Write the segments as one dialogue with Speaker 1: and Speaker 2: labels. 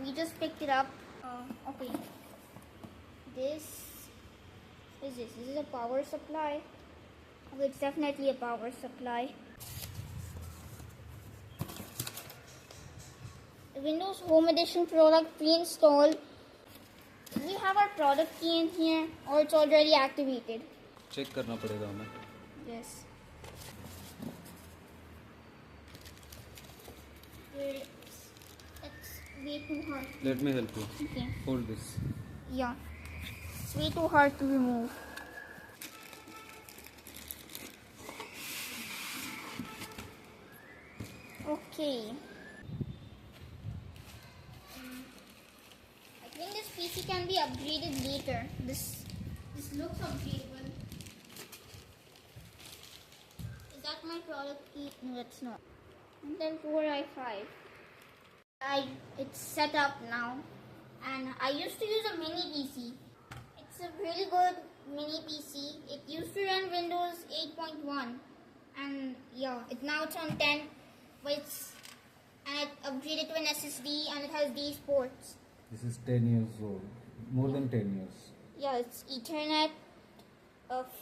Speaker 1: we just picked it up. Okay. This is this. This is a power supply. Okay, it's definitely a power supply. The Windows Home Edition product pre-installed. We have our product key in here, or it's already activated.
Speaker 2: Check करना पड़ेगा हमें.
Speaker 1: Yes. It's way too hard.
Speaker 2: Let me help you.
Speaker 1: Okay.
Speaker 2: Hold this.
Speaker 1: Yeah. It's way too hard to remove. Okay. I think this PC can be upgraded later. This looks upgradable. Is that my product key? No, it's not. And then Core i5. It's set up now, and I used to use a mini PC. It's a really good mini PC. It used to run Windows 8.1, and yeah, now it's on 10, but and it upgraded to an SSD, and it has these ports.
Speaker 2: This is 10 years old. More than 10 years.
Speaker 1: Yeah, it's Ethernet,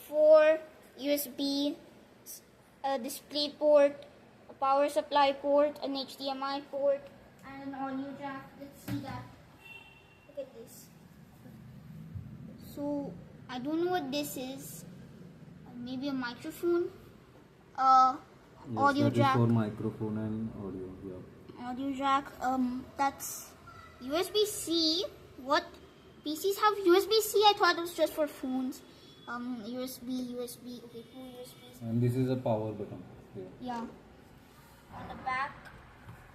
Speaker 1: 4 USB, a display port, a power supply port, an HDMI port, and an audio jack. Let's see that. Look at this. So I don't know what this is. Maybe a microphone. Audio jack.
Speaker 2: For microphone and audio. Yeah.
Speaker 1: Audio jack. That's USB-C. What? PCs have USB-C? I thought it was just for phones. USB. Okay, 2 USBs.
Speaker 2: And this is a power button.
Speaker 1: Yeah. On the back.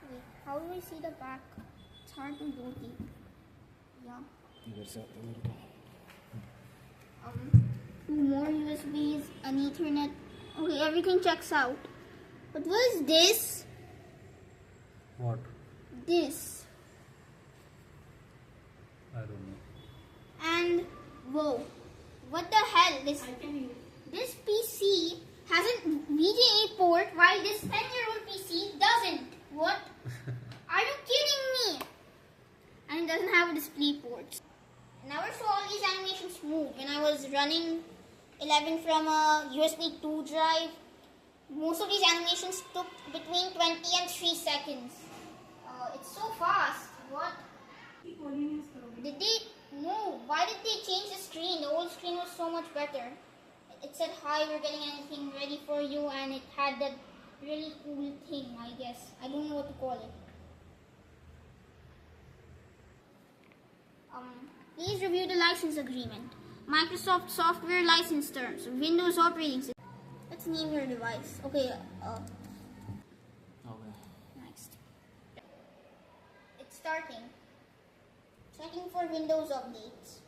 Speaker 1: Wait, how do I see the back? It's hard to rotate. Yeah. 2 more USBs, an Ethernet. Okay, everything checks out. But what is this?
Speaker 2: What?
Speaker 1: This.
Speaker 2: I don't know.
Speaker 1: And whoa, what the hell? This PC has a VGA port while this 10-year-old PC doesn't. What? Are you kidding me? And it doesn't have a display port. I never saw all these animations move. When I was running 11 from a USB 2 drive, most of these animations took between 20 and 3 seconds. It's so fast. What? Did they? No. Why did they change the screen? The old screen was so much better. It said, "Hi, we're getting anything ready for you," and it had that really cool thing, I guess. I don't know what to call it. Please review the license agreement. Microsoft software license terms. Windows operating system. Let's name your device. Okay.
Speaker 2: Okay.
Speaker 1: Next. It's starting. Checking for Windows updates.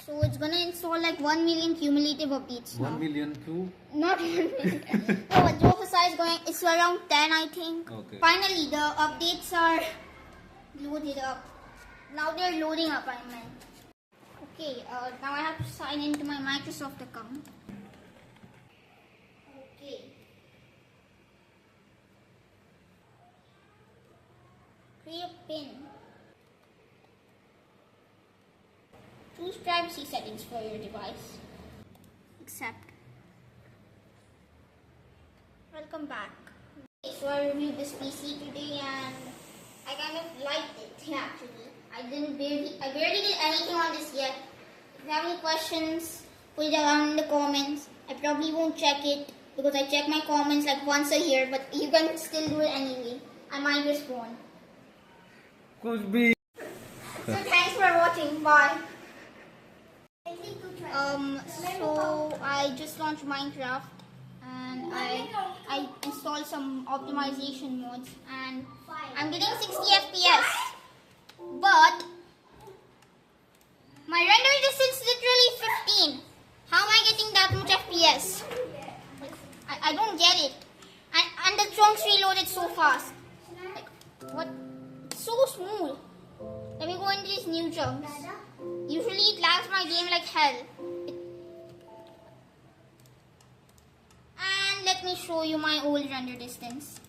Speaker 1: So it's gonna install like 1 million cumulative updates now.
Speaker 2: 1 million to?
Speaker 1: Not 1 million. No, joke aside, it's around 10, I think.
Speaker 2: Okay.
Speaker 1: Finally, the updates are loaded up. Now they're loading up, I meant. Okay, now I have to sign into my Microsoft account. Okay. Create a PIN. Choose privacy settings for your device. Accept. Welcome back. Okay, so I reviewed this PC today and I kind of liked it actually. I barely did anything on this yet. If you have any questions, put it down in the comments. I probably won't check it because I check my comments like once a year, but you can still do it anyway. I might respond.
Speaker 2: Could be.
Speaker 1: So thanks for watching. Bye. So I just launched Minecraft and I installed some optimization mods and I'm getting 60 FPS. But my render distance is literally 15. How am I getting that much FPS? I don't get it. And the chunks reloaded so fast. Like, what? It's so smooth. Let me go into these new chunks. Usually it lags my game like hell. And let me show you my old render distance.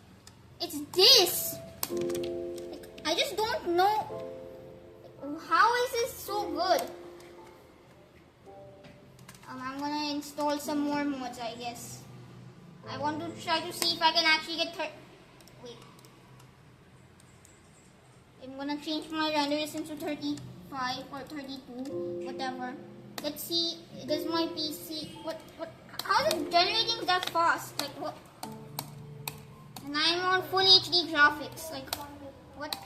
Speaker 1: It's this. Like, I just don't know How is this so good? I'm gonna install some more mods, I guess. I want to try to see if I can actually get wait. I'm gonna change my render distance to 35 or 32, whatever. Let's see, does my PC, how is it generating that fast? Like what? And I'm on full HD graphics, like what?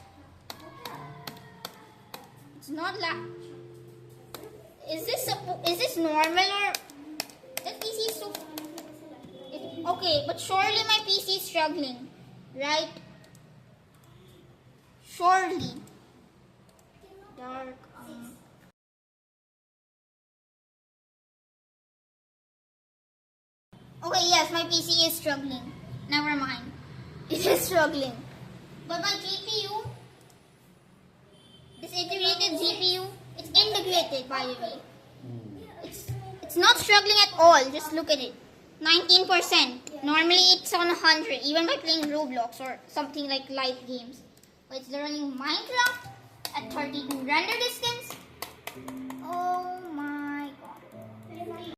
Speaker 1: It's not is this normal or that PC is so okay, but surely my PC is struggling, right? Surely. Dark. Okay, yes, my PC is struggling. Never mind. It is struggling. But my GPU, this integrated GPU, it's integrated by the way. It's not struggling at all. Just look at it. 19%. Normally it's on 100, even by playing Roblox or something like light games. But it's running Minecraft at 32. Render distance